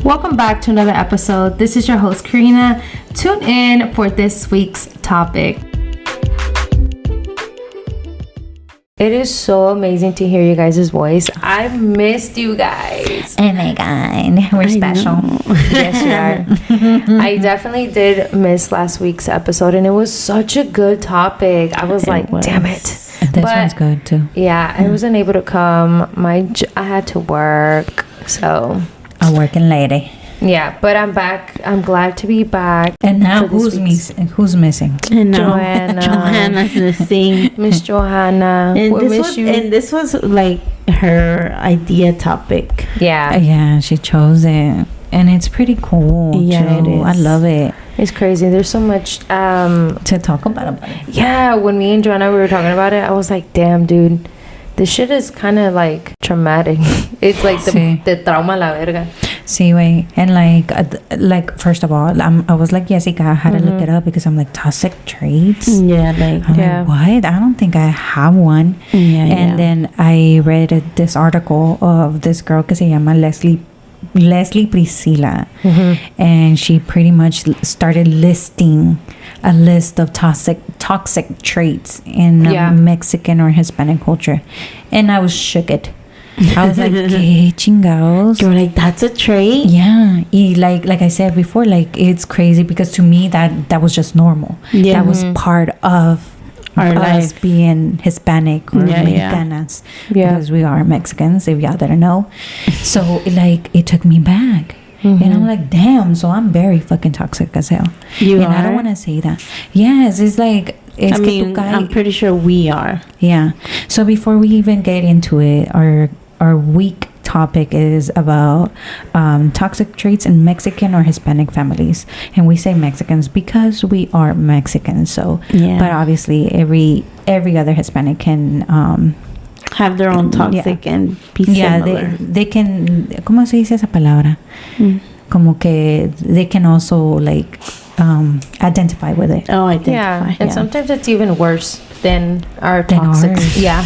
Welcome back to another episode. This is your host, Karina. Tune in for this week's topic. It is so amazing to hear you guys' voice. I've missed you guys. Oh my God, we're special. Yes, you are. I definitely did miss last week's episode, and it was such a good topic. I was damn it. This one's good too. Yeah, I wasn't able to come. I had to work, so... A working lady. Yeah, but I'm back. I'm glad to be back. And now who's missing? And now Johanna's missing. Miss Johanna. And this was like her idea topic. Yeah. Yeah, she chose it. And it's pretty cool. Yeah, too. it is. I love it. It's crazy. There's so much to talk about it. Yeah, when me and Joanna we were talking about it, I was like, damn, dude. This shit is kind of like traumatic. It's like the trauma la verga. See, wait, and like first of all, I was like Jessica, I had to look it up because I'm like toxic traits. Yeah, like what? I don't think I have one. Yeah, and then I read this article of this girl que se llama Leslie Priscilla, and she pretty much started listing a list of toxic traits in Mexican or Hispanic culture, and I was shook it. I was like, "¿Qué chingados?" You're like, "That's a trait." Yeah, like I said before, like it's crazy because to me that was just normal. Yeah, that was part of our us life being Hispanic or Mexicanas because we are Mexicans. If y'all didn't know, so it took me back. And I'm like, damn, so I'm very fucking toxic as hell. I don't want to say that. Yes, it's like... I'm pretty sure we are. Yeah. So before we even get into it, our week topic is about toxic traits in Mexican or Hispanic families. And we say Mexicans because we are Mexicans. So, but obviously every other Hispanic can... have their own toxic and be similar. They can, ¿cómo se dice esa palabra? Como que they can also like identify with it. Oh, identify. Yeah, and sometimes it's even worse than our toxic. Yeah,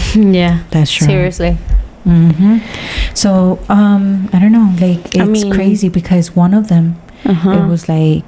that's true. Seriously. So I don't know, like it's crazy because one of them it was like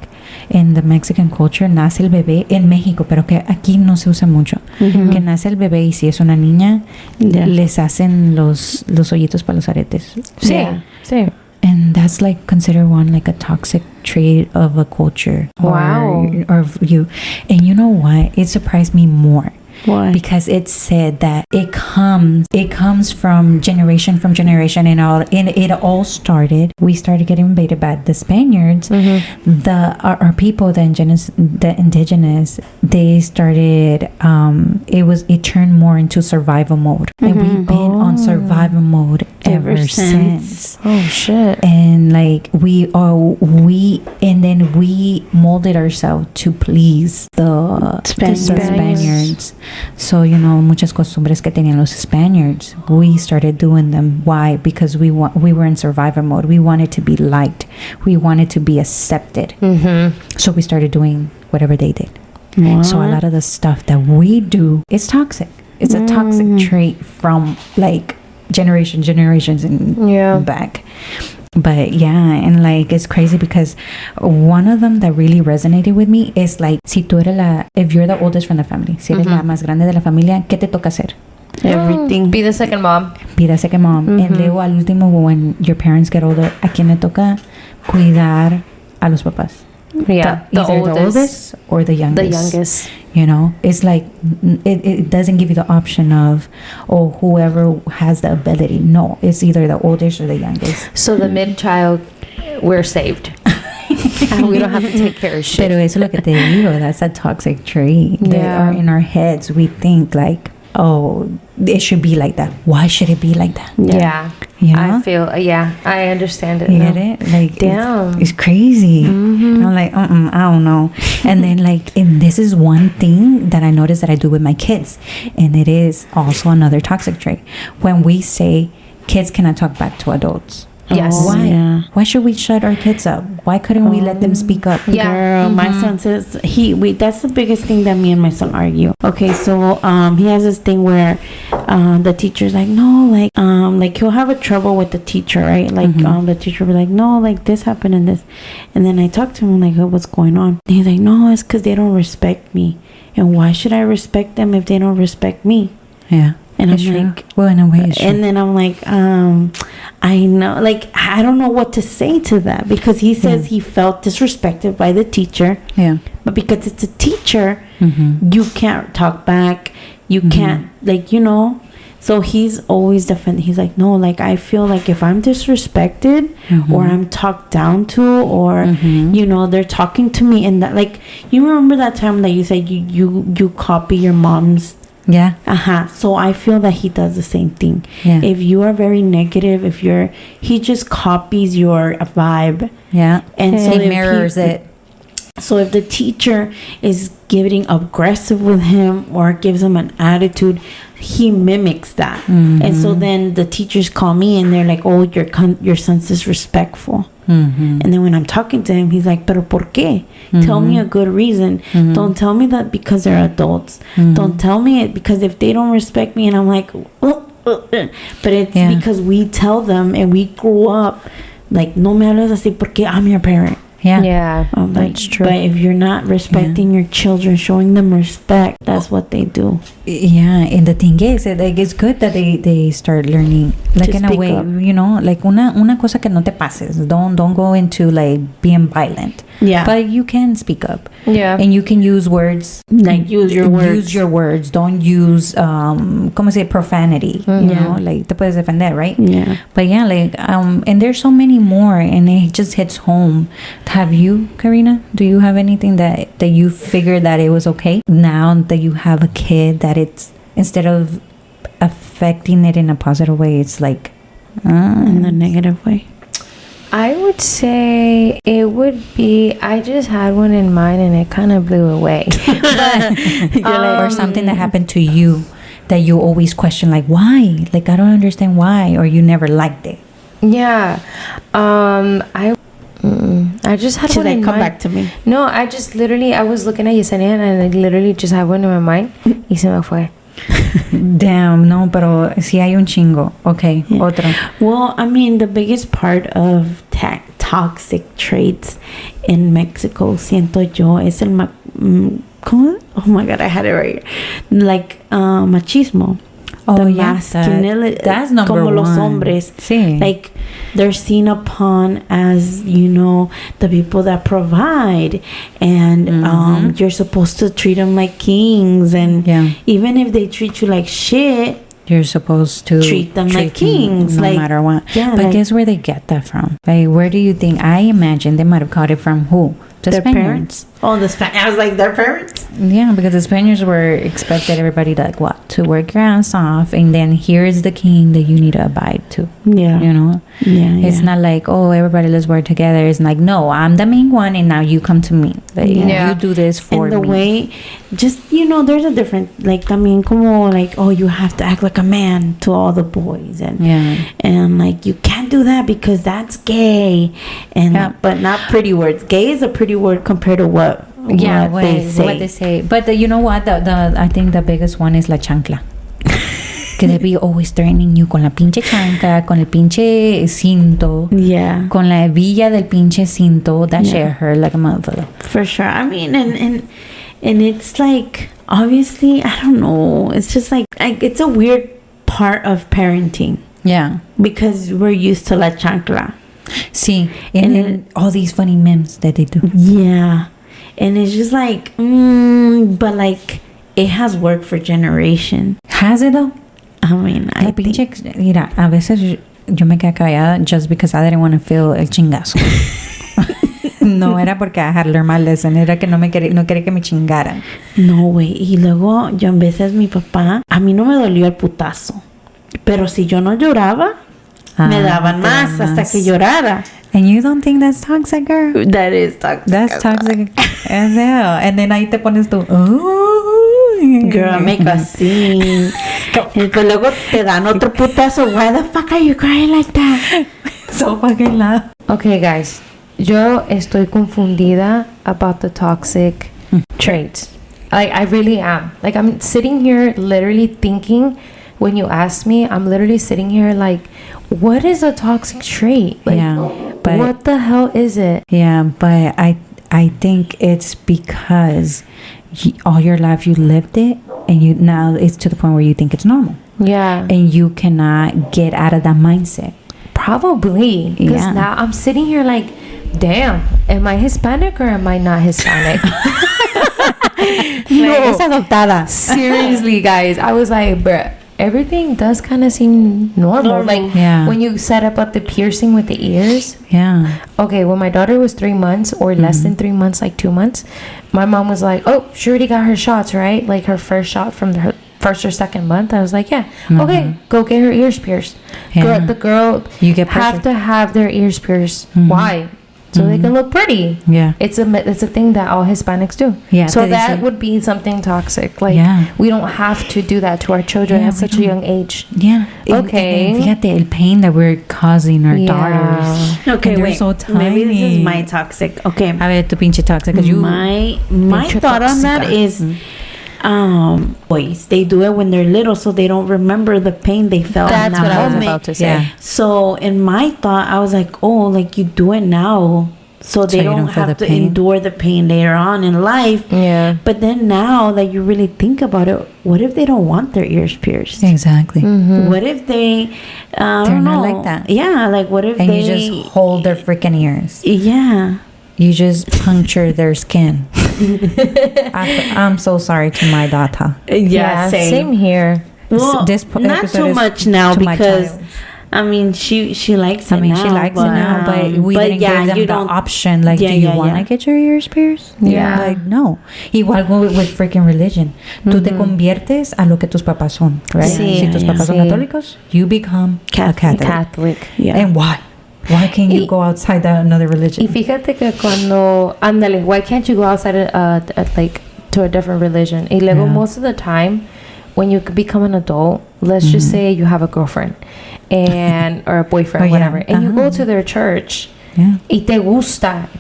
en the Mexican culture nace el bebé en México, pero que aquí no se usa mucho. Que nace el bebé y si es una niña les hacen los hoyitos para los aretes. Sí. And that's like considered one like a toxic trait of a culture. Wow. Or you. And you know what? It surprised me more. Why? Because it said that it comes from generation and it all started. We started getting invaded by the Spaniards. Our people, the indigenous, they started. It turned more into survival mode, and we've been on survival mode ever since. Oh shit! And like we molded ourselves to please the Spaniards. So, muchas costumbres que tenían los Spaniards, we started doing them. Why? Because we were in survivor mode. We wanted to be liked. We wanted to be accepted. So we started doing whatever they did. Wow. So a lot of the stuff that we do is toxic. It's a toxic trait from like generations and back. But yeah, and like it's crazy because one of them that really resonated with me is like if you're the oldest from the family, si eres la más grande de la familia, ¿qué te toca hacer? Everything. Be the second mom. And luego al último, when your parents get older, ¿a quién le toca cuidar a los papás? Yeah, the oldest or the youngest. It's like it doesn't give you the option of whoever has the ability. No, it's either the oldest or the youngest. So the mid-child, we're saved. And we don't have to take care of shit. Pero eso es lo que te digo. That's a toxic trait. Yeah. In our heads, we think like, it should be like that. Why should it be like that? Yeah. I feel, I understand it. You get it? Like, damn. It's crazy. I'm like, I don't know. And then and this is one thing that I noticed that I do with my kids. And it is also another toxic trait. When we say kids cannot talk back to adults. Yes. Why? Yeah. Why should we shut our kids up? Why couldn't we let them speak up? Yeah. Girl, my son says that's the biggest thing that me and my son argue. Okay, so he has this thing where the teacher's like, no, like he'll have a trouble with the teacher, right? Like the teacher will be like, no, like this happened and this, and then I talk to him like, oh, what's going on? And he's like, no, it's because they don't respect me, and why should I respect them if they don't respect me? Yeah. And It's I'm true. like, well, in a way, it's true. and then I'm like, I know, like, I don't know what to say to that, because he says he felt disrespected by the teacher. Yeah. But because it's a teacher, Mm-hmm. you can't talk back. You can't, like, you know. So he's always defending. He's like, no, like, I feel like if I'm disrespected or I'm talked down to, or, you know, they're talking to me, and that, like, you remember that time that you said you copy your mom's. Yeah. So I feel that he does the same thing. Yeah. If you are very negative, he just copies your vibe. Yeah. And so he if mirrors it. So if the teacher is getting aggressive with him or gives him an attitude, he mimics that. And so then the teachers call me and they're like, oh, your son's disrespectful. And then when I'm talking to him, he's like, pero por qué? Tell me a good reason. Don't tell me that because they're adults. Don't tell me it because if they don't respect me. And I'm like, but it's because we tell them, and we grew up like, no me hables así porque I'm your parent. Yeah, That's true. But if you're not respecting your children, showing them respect, that's what they do. Yeah, and the thing is, like, it's good that they start learning, like, in a way, you know, like, una cosa que no te pases. Don't go into, like, being violent. Yeah. But you can speak up. Yeah. And you can use words. Like, use your words. Use your words. Don't use, ¿cómo se dice? Profanity. You know, like, te puedes defender, right? Yeah. But yeah, like, and there's so many more, and it just hits home. Have you, Karina? Do you have anything that you figured that it was okay now that you have a kid, that it's, instead of affecting it in a positive way, it's like In the negative way? I would say it would be, I just had one in mind and it kind of blew away. But, or something that happened to you that you always question, like, why? Like, I don't understand why, or you never liked it. yeah. I just had Should one I in come mind. back to me? No, I just literally, I was looking at Yesenia and I literally just had one in my mind y se me fue. Damn, no, pero sí hay un chingo. Okay, otro. Well, I mean, the biggest part of toxic traits in Mexico, siento yo, es el ¿cómo? Oh my God, I had it right here. Like, machismo. Oh, the yeah, masculinity. that's number como one. Los hombres. Sí. Like, they're seen upon as, you know, the people that provide, and you're supposed to treat them like kings, and even if they treat you like shit, you're supposed to treat them like kings, no like, matter what. yeah, But like, guess where they get that from? Like, where do you think? I imagine they might have caught it from who? The their Spaniards. parents. Oh, the Spaniards. I was like, their parents? Yeah, because the Spaniards were expected everybody to, like, what? To work your ass off, and then here is the king that you need to abide to. Yeah. You know? Yeah. It's not like, oh, everybody, let's work together. It's like, no, I'm the main one, and now you come to me. Like, Yeah. you do this for and the me. way, just, you know, there's a different, like, también como, like, oh, you have to act like a man to all the boys, and like, you can't do that because that's gay, and but not pretty words. Gay is a pretty word compared to what they say. But you know what? I think the biggest one is la chancla. Que they be always threatening you con la pinche chancla, con el pinche cinto. Yeah. Con la hebilla del pinche cinto. That shit hurt like a motherfucker. For sure. I mean, and it's like, obviously, I don't know. It's just like it's a weird part of parenting. Yeah. Because we're used to la chancla. Sí. And then all these funny memes that they do. Yeah. And it's just like, but like, it has worked for generation. Has it though? I mean, I think. Mira, a veces yo me quedé callada just because I didn't want to feel el chingazo. No era porque I had learned my lesson, era que no quería que me chingaran. No, güey. Y luego, yo en veces mi papá, a mí no me dolió el putazo. Pero si yo no lloraba, me daban más hasta que llorara. And you don't think that's toxic, girl? That is toxic. That's toxic as hell. And then ahí te pones tú, oh, girl, make a scene. Y pues luego te dan otro putazo. Why the fuck are you crying like that? So fucking loud. Okay, guys. Yo estoy confundida about the toxic traits. Like, I really am. Like, I'm sitting here literally thinking, when you ask me, I'm literally sitting here like, what is a toxic trait? Like, but what the hell is it? Yeah, but I think it's because all your life you lived it, and you now it's to the point where you think it's normal. Yeah. And you cannot get out of that mindset. Probably. Because now I'm sitting here like, damn, am I Hispanic or am I not Hispanic? No, es adoptada. Seriously, guys. I was like, bruh, everything does kind of seem normal. Like, when you set up the piercing with the ears. Yeah. Okay, when my daughter was 3 months or less than 3 months, like 2 months, my mom was like, oh, she already got her shots, right? Like her first shot from her first or second month. I was like, yeah, okay, go get her ears pierced. Yeah. The girl you get have to have their ears pierced. Why? So they can look pretty. Yeah. It's a thing that all Hispanics do. Yeah. So that would be something toxic. Like, we don't have to do that to our children at such a young age. Yeah. Okay. And fíjate el pain that we're causing our daughters. Okay, and they're wait. so tiny. Maybe this is my toxic. Okay. A ver, tu pinche toxic. My thought on that is, boys, they do it when they're little, so they don't remember the pain they felt. That's in that what I was moment. about to say. Yeah. So in my thought, I was like, oh, like you do it now, so they don't have to endure the pain later on in life. Yeah. But then now that you really think about it, what if they don't want their ears pierced? Exactly. What if they they're not like that? Yeah, like what if you just hold their freaking ears? Yeah. You just puncture their skin. I'm so sorry to my daughter. Yeah, same here. Well, this not too much now to because I mean she likes it. I mean, now, she likes it now, but we didn't give them the option. Like, do you want to get your ears pierced? Yeah. Like, no. Igual with freaking religion. Tú te conviertes a lo que tus papás son, right? Sí, si tus papás son católicos, you become a Catholic. Yeah. And why? Why can't you go outside another religion? Y fíjate que ándale, why can't you go outside like to a different religion? Y luego most of the time, when you become an adult, let's just say you have a girlfriend and or a boyfriend, whatever, and you go to their church. Yeah. Y te gusta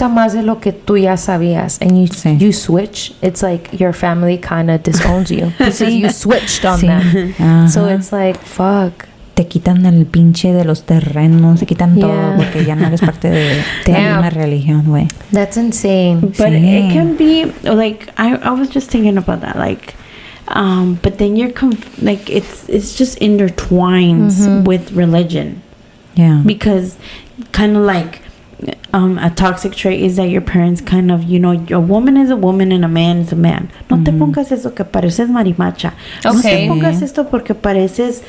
más de lo que tú ya sabías, and you switch. It's like your family kind of disowns you because you switched on them. So it's like, fuck. Te quitan el pinche de los terrenos, te quitan todo porque ya no eres parte de la misma religión, güey. That's insane. But it can be like I was just thinking about that, like, but then you're like it's just intertwined with religion. Yeah. Because kind of like a toxic trait is that your parents kind of, you know, a woman is a woman and a man is a man. No te pongas eso que pareces marimacha. No te pongas esto porque pareces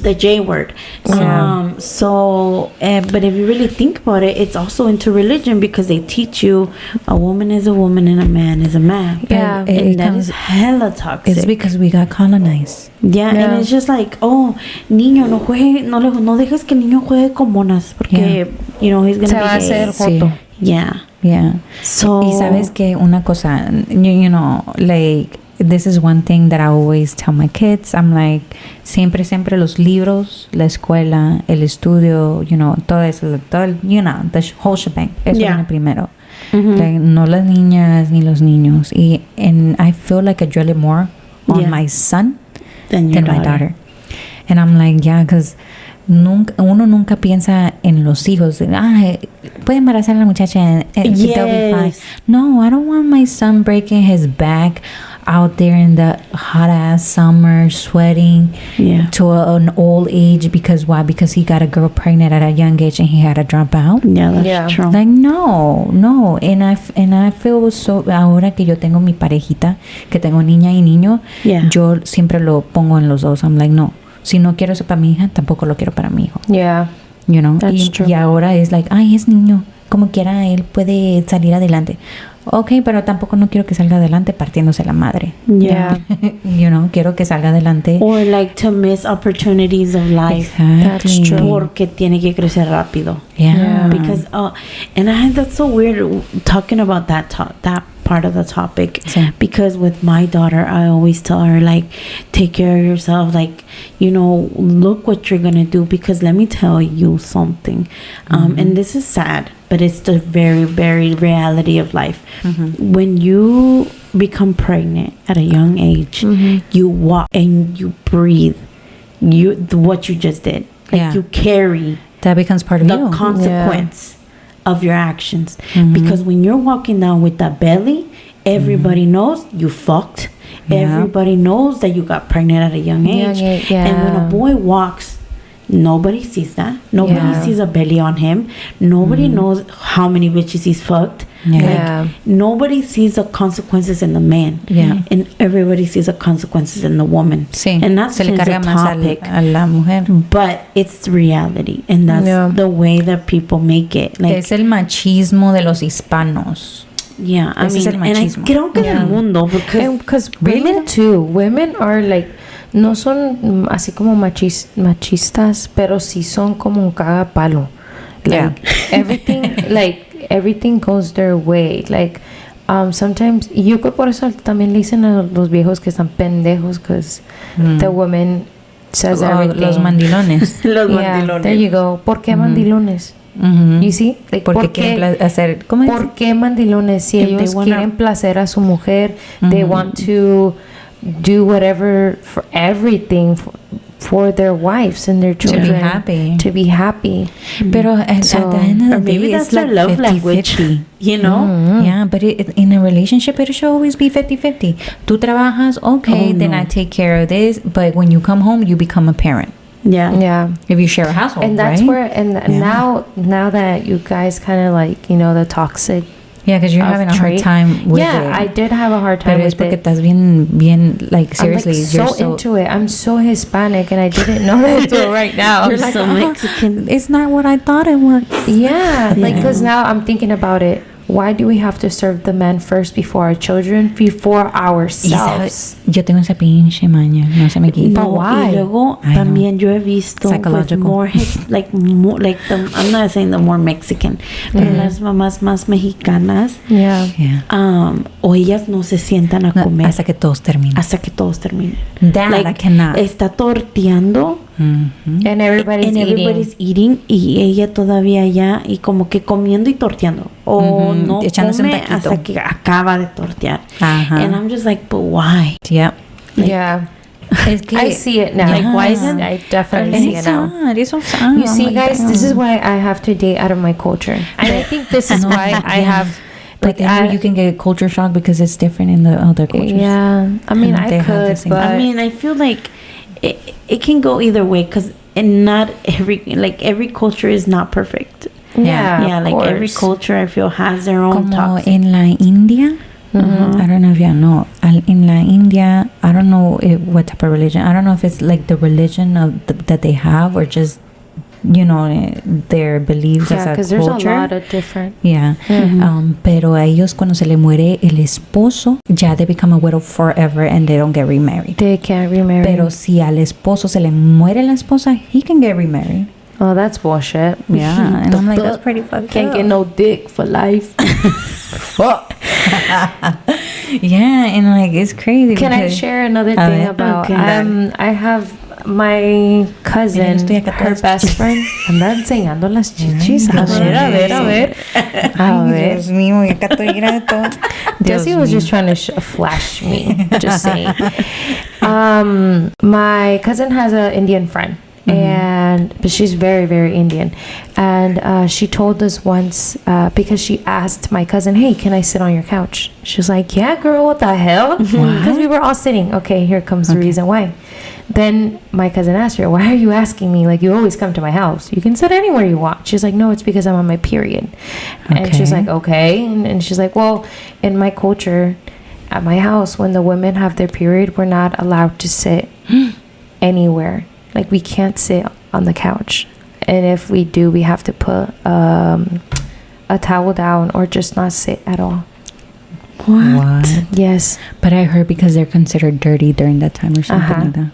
the J word. Yeah. But if you really think about it, it's also into religion because they teach you a woman is a woman and a man is a man. Yeah. And that is hella toxic. It's because we got colonized. Yeah, and it's just like, oh, niño, no dejes que el niño juegue con monas porque, you know, he's gonna be gay. Joto. Yeah. Yeah. So, y sabes que una cosa, you know, like, this is one thing that I always tell my kids. I'm like, siempre los libros, la escuela, el estudio, you know, todo eso, you know, the whole shebang. Eso viene primero. Like, no las niñas ni los niños. And I feel like I drill it more on my son than my daughter. And I'm like, yeah, because uno nunca piensa en los hijos. Puede embarazar a la muchacha and they'll be fine. No, I don't want my son breaking his back out there in the hot ass summer, sweating to an old age. Because why? Because he got a girl pregnant at a young age and he had to drop out. Yeah, that's true. Like, no. And I feel so. Ahora que yo tengo mi parejita, que tengo niña y niño, yo siempre lo pongo en los dos. I'm like, no. Si no quiero eso para mi hija, tampoco lo quiero para mi hijo. Yeah. You know? That's true. Y ahora es like, es niño. Como quiera, él puede salir adelante. Okay, pero tampoco no quiero que salga adelante partiéndose la madre. Yeah. You know, quiero que salga adelante. Or like to miss opportunities of life. Exactly. That's true. Porque tiene que crecer rápido. Yeah. Because, and that's so weird talking about that part of the topic. Sí. Because with my daughter, I always tell her, like, take care of yourself, like, you know, look what you're gonna do, because let me tell you something, and this is sad, but it's the very, very reality of life. When you become pregnant at a young age, you walk and you breathe what you just did, like, you carry that becomes part of the consequence of your actions. Because when you're walking down with that belly, everybody knows you fucked. Everybody knows that you got pregnant at a young age. And when a boy walks, nobody sees that. Nobody sees a belly on him. Nobody knows how many bitches he's fucked. Like, nobody sees the consequences in the man. And everybody sees the consequences in the woman. Sí. And that's just a topic. A la mujer. But it's reality. And that's the way that people make it. Like, es el machismo de los hispanos. Yeah, I mean, and I creo que el mundo, because women too, women are like, no son así como machistas, pero sí son como un cagapalo. Like, everything goes their way. Like, sometimes, yo creo por eso también le dicen a los viejos que están pendejos, because the woman says everything. Los mandilones. Los mandilones. There you go. ¿Por qué mandilones? You see? Like, porque quieren hacer, ¿cómo es? ¿Por qué mandilones? Si ellos quieren placer a su mujer, they want to do whatever for everything for their wives and their children to be happy. Pero at the end of the day, maybe that's their love language, you know? Yeah, but in a relationship, it should always be 50-50. Tú trabajas, okay, then I take care of this, but when you come home, you become a parent. Yeah. If you share a household, and that's right? where, and now that you guys kind of like, you know, the toxic. Yeah, because you're having a hard time with it. Yeah, I did have a hard time with it. Pero es porque estás bien, like, seriously. I'm like you're so into it. I'm so Hispanic, and I didn't know that until right now. You're like, so Mexican. It's not what I thought it was. Yeah, like, because now I'm thinking about it. Why do we have to serve the men first before our children, before ourselves? Yo tengo esa pinche maña, no se me quita. No, y luego también yo he visto pues, more, I'm not saying the more Mexican, pero las mamás más mexicanas, o ellas no se sientan a comer hasta que todos terminen. That like, I cannot. Está torteando. And everybody's eating y ella todavía allá y como que comiendo y torteando o no come hasta que acaba de tortear. And I'm just like, but why? Yeah. I see it now. Like, why is it? I definitely see it now. It's so sad. You see, guys, this is why I have to date out of my culture, and I think this is why I have. But you can get a culture shock because it's different in the other cultures. Yeah, I mean, I could, but I mean, I feel like it can go either way, because not every culture is not perfect. Yeah, like every culture I feel has their own toxic. En la India, I don't know if you know, in la India, I don't know what type of religion. I don't know if it's like the religion that they have, or just, you know, their beliefs as a culture. Yeah, because there's a lot of different. Yeah. Pero a ellos, cuando se le muere el esposo, ya they become a widow forever and they don't get remarried. They can't remarry. Pero si al esposo se le muere la esposa, he can get remarried. Oh, that's bullshit. Yeah, and I'm like, that's pretty fucked up. Can't get no dick for life. Fuck. Yeah, and like, it's crazy. Can I share another thing about? I have my cousin, her best friend. Anda enseñando las chichis. A ver. Dios mío, ya acá estoy grande. Jessie was just trying to flash me. Just saying. My cousin has an Indian friend. But she's very, very Indian, and she told us once because she asked my cousin, "Hey, can I sit on your couch?" She was like, "Yeah, girl, what the hell?" Because we were all sitting. Okay, here comes the reason why. Then my cousin asked her, "Why are you asking me? Like, you always come to my house. You can sit anywhere you want." She's like, "No, it's because I'm on my period." And she's like, "Okay," and she's like, "Well, in my culture, at my house, when the women have their period, we're not allowed to sit anywhere." Like, we can't sit on the couch, and if we do, we have to put a towel down or just not sit at all. What? Yes. But I heard because they're considered dirty during that time or something like that.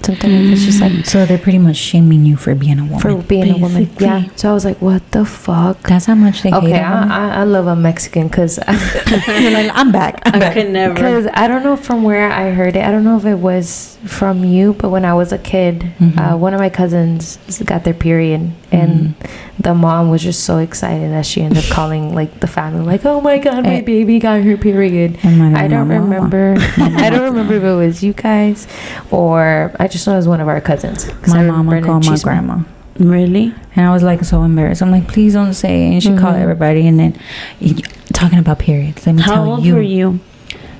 something like that. She's like, so they're pretty much shaming you for being a woman. for being a woman. Yeah. So I was like, what the fuck? That's how much they hate a woman. I love a Mexican because I'm back. I could never. Because I don't know from where I heard it. I don't know if it was from you, but when I was a kid, one of my cousins got their period, and the mom was just so excited that she ended up calling like the family, like, "Oh my God, my baby got her period." I don't remember. I don't remember if it was you guys or I just know it was one of our cousins. My mama called my grandma. Really? And I was like so embarrassed. I'm like, please don't say it. And she called everybody. And then talking about periods, let me tell you. How old were you?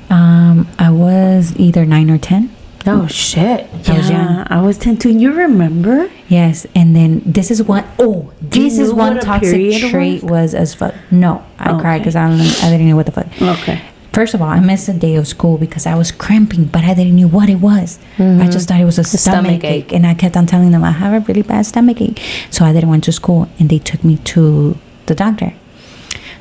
I was either 9 or 10. Oh shit! I was young. I was 10 too. You remember? Yes. And then this is one. This is one what a toxic period trait was as fuck. No, I cried because I didn't know what the fuck. Okay. First of all, I missed a day of school because I was cramping, but I didn't know what it was. I just thought it was a stomach ache. And I kept on telling them I have a really bad stomach ache. So I didn't went to school, and they took me to the doctor.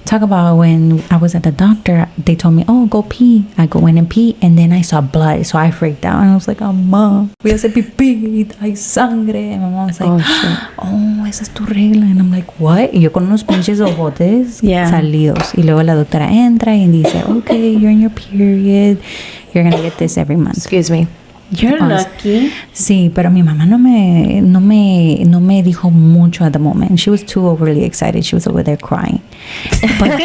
Talk about when I was at the doctor, they told me, oh, go pee. I go in and pee, and then I saw blood. So I freaked out, and I was like, oh, mom, voy a hacer pipí, hay sangre. And my mom was like, oh, esa es tu regla. And I'm like, what? Y yo con unos pinches ojotes salidos. Y luego la doctora entra y dice, okay, you're in your period. You're going to get this every month. Excuse me. You're lucky. Sí, pero mi mamá no me dijo mucho at the moment. She was too overly excited. She was over there crying. But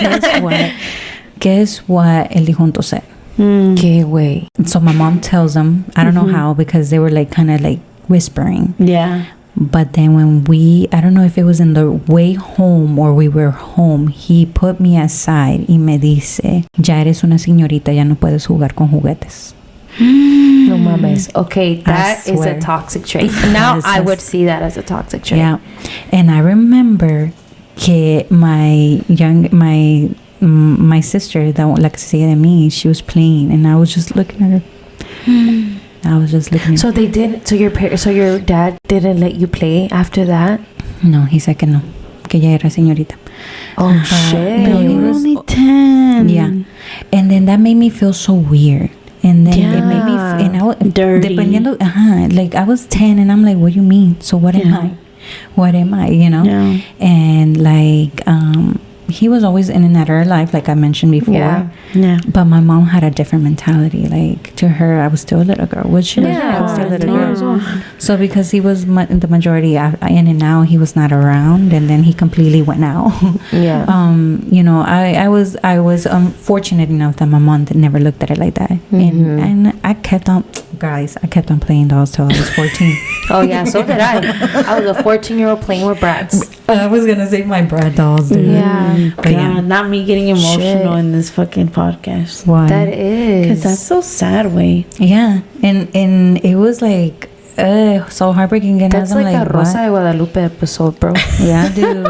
guess what el difunto said? ¿Qué way? So my mom tells them, I don't know how, because they were like kind of like whispering. Yeah. But then when I don't know if it was in the way home or we were home, he put me aside y me dice, ya eres una señorita, ya no puedes jugar con juguetes. No mames. Okay, that is a toxic trait. Now I would see that as a toxic trait. Yeah. And I remember que my sister, la que se de mí, she was playing, and I was just looking at her. I was just looking at her. So they did. So your dad didn't let you play after that? No, he said que no, que ya era señorita. Oh shit! But you were only 10. Yeah. And then that made me feel so weird. And then it made me dirty. Like I was 10 and I'm like, what do you mean? So what am I? What am I, you know? Yeah. And like he was always in and out of her life, like I mentioned before. Yeah. But my mom had a different mentality. Like to her, I was still a little girl. Which she was still a little girl. So because he was the majority in and out, he was not around, and then he completely went out. Yeah. You know, I was fortunate enough that my mom never looked at it like that, and I kept on playing dolls till I was 14. Oh yeah, so did I. I was a 14-year-old playing with brats. I was gonna say my brat dolls, dude. Yeah. God, not me getting emotional in this fucking podcast. Why? That is. Because that's so sad, way. Yeah, and it was like so heartbreaking. And that's like a Rosa de Guadalupe episode, bro. Yeah, dude.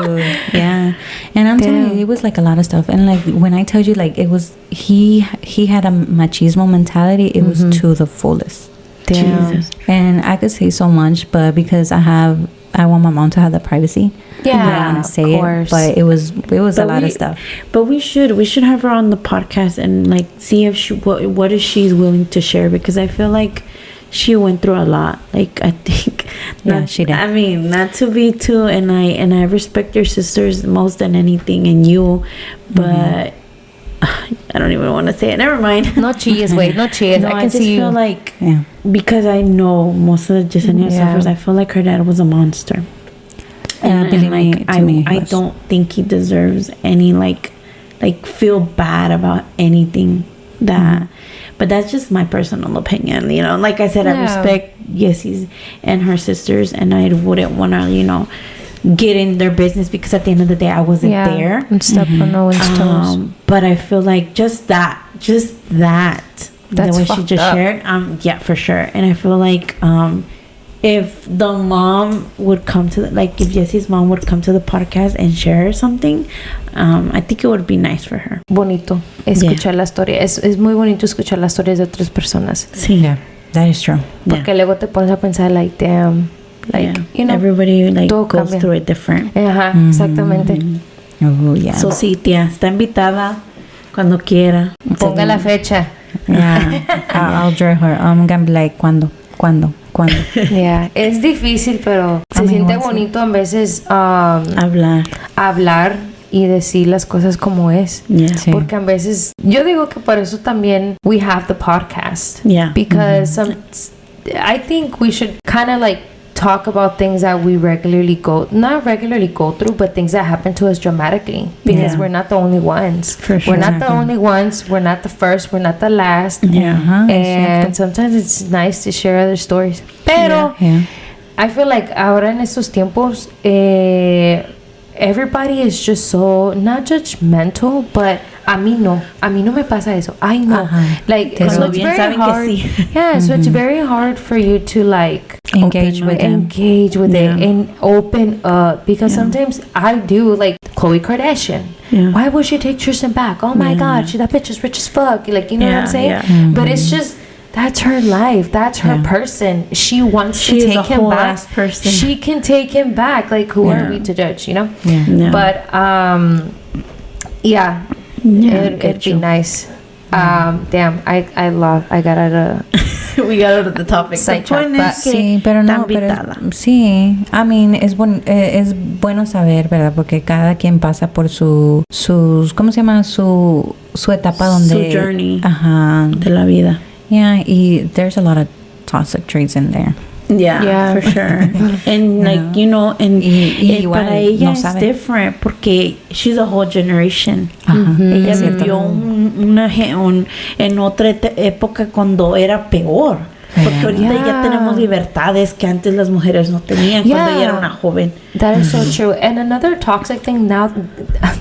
Yeah, and I'm telling you, it was like a lot of stuff. And like when I tell you, like it was he had a machismo mentality. It was to the fullest. Damn. Jesus. And I could say so much, but because I want my mom to have the privacy. Yeah, I want to say it, but it was a lot of stuff. But we should have her on the podcast and like see if she what is she's willing to share, because I feel like she went through a lot. Like I think she did. I mean, not to be too, and I respect your sisters most than anything, and you, but I don't even want to say it. Never mind. No cheese, wait. No cheese. No, I can see you. Feel like because I know most of the Yesenia suffers. I feel like her dad was a monster. And I don't think he deserves any like feel bad about anything that. But that's just my personal opinion, you know. Like I said, I respect Yesie's and her sisters, and I wouldn't want to, you know, get in their business, because at the end of the day I wasn't there and step on no one's toes. But I feel like just that that's the way she just shared, yeah, for sure. And I feel like if the mom would come to if Yesie's mom would come to the podcast and share something, I think it would be nice for her. Bonito escuchar la historia. Es muy bonito escuchar las historias de otras personas. Sí, yeah, that is true. Porque luego te pones a pensar like, damn, like, you know, everybody like goes through it different. Ajá, exactamente. Oh, yeah. So sí, tía, está invitada cuando quiera. Ponga la fecha. Yeah. I'll draw her. I'm gonna be like, ¿cuándo? cuando. Yeah, es difícil, pero se siente bonito a veces hablar y decir las cosas como es. Yeah. Sí. Porque a veces, yo digo que por eso también we have the podcast. Yeah. Because I think we should kind of like talk about things that we not regularly go through, but things that happen to us dramatically. Because we're not the only ones. For sure. We're not the only ones. We're not the first. We're not the last. Yeah. And sometimes it's nice to share other stories. Pero I feel like ahora en estos tiempos, everybody is just so not judgmental, but a mí no me pasa eso. I know, like so it's very hard. Yeah, so it's very hard for you to like engage with it and open up, because sometimes I do, like Khloe Kardashian. Yeah. Why would she take Tristan back? Oh my God, that bitch is rich as fuck. Like, you know what I'm saying? Yeah. But it's just. That's her life. That's her person. She wants to take him back. Person. She can take him back. Like, who are we to judge, you know? Yeah. No. But, it'd be nice. Damn, I got out of... We got out of the topic. Sidetrack, but sí, pero no, sí. I mean, es bueno saber, ¿verdad? Porque cada quien pasa por sus ¿cómo se llama? Su etapa donde... Su journey de la vida. Yeah, there's a lot of toxic traits in there. Yeah, for sure. And like, you know, and para ella es different porque she's a whole generation. Ella vivió en otra época cuando era peor. Porque ahorita ya tenemos libertades que antes las mujeres no tenían cuando ella era una joven. That is so true. And another toxic thing now,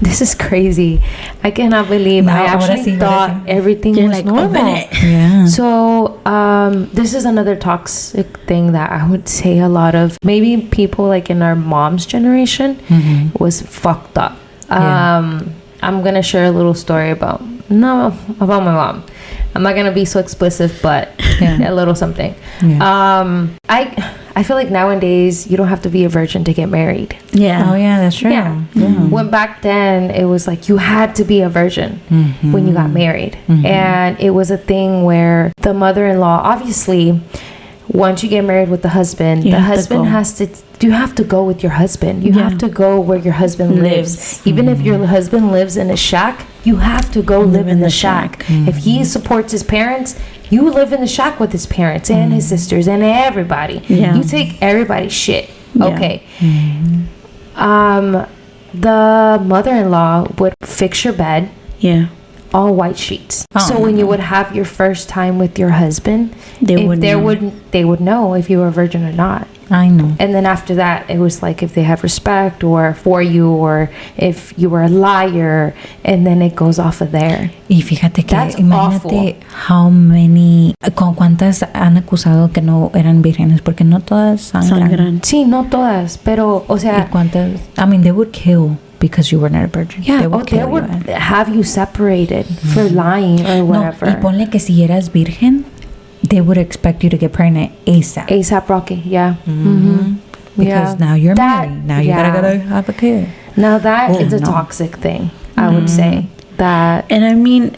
this is crazy. I cannot believe I actually thought everything was like, normal. Yeah. So, this is another toxic thing that I would say a lot of maybe people like in our mom's generation was fucked up. I'm gonna share a little story about my mom. I'm not gonna be so explicit, but a little something. Yeah. I feel like nowadays you don't have to be a virgin to get married. Yeah. Oh yeah, that's true. Yeah. When back then it was like you had to be a virgin when you got married, and it was a thing where the mother-in-law, obviously, once you get married with the husband, you have to go with your husband. You have to go where your husband lives. Even if your husband lives in a shack, you have to go live in the shack. If he supports his parents, you live in the shack with his parents and his sisters and everybody. You take everybody's shit. Okay. The mother-in-law would fix your bed. Yeah. All white sheets. So when you would have your first time with your husband, they would know if you were a virgin or not. I know. And then after that, it was like if they have respect or for you, or if you were a liar, and then it goes off of there. Y fíjate que That's imagínate cuántas han acusado que no eran vírgenes, porque no todas sangran. Sí, no todas, pero, o sea... ¿Y cuántas? I mean, they would kill because you were not a virgin. Yeah, they would have you separated for lying or whatever. No, y ponle que si eras virgen, they would expect you to get pregnant ASAP. ASAP Rocky, yeah. Because now you're married. Now you gotta have a kid. Now that is a toxic thing, I would say. That. And I mean,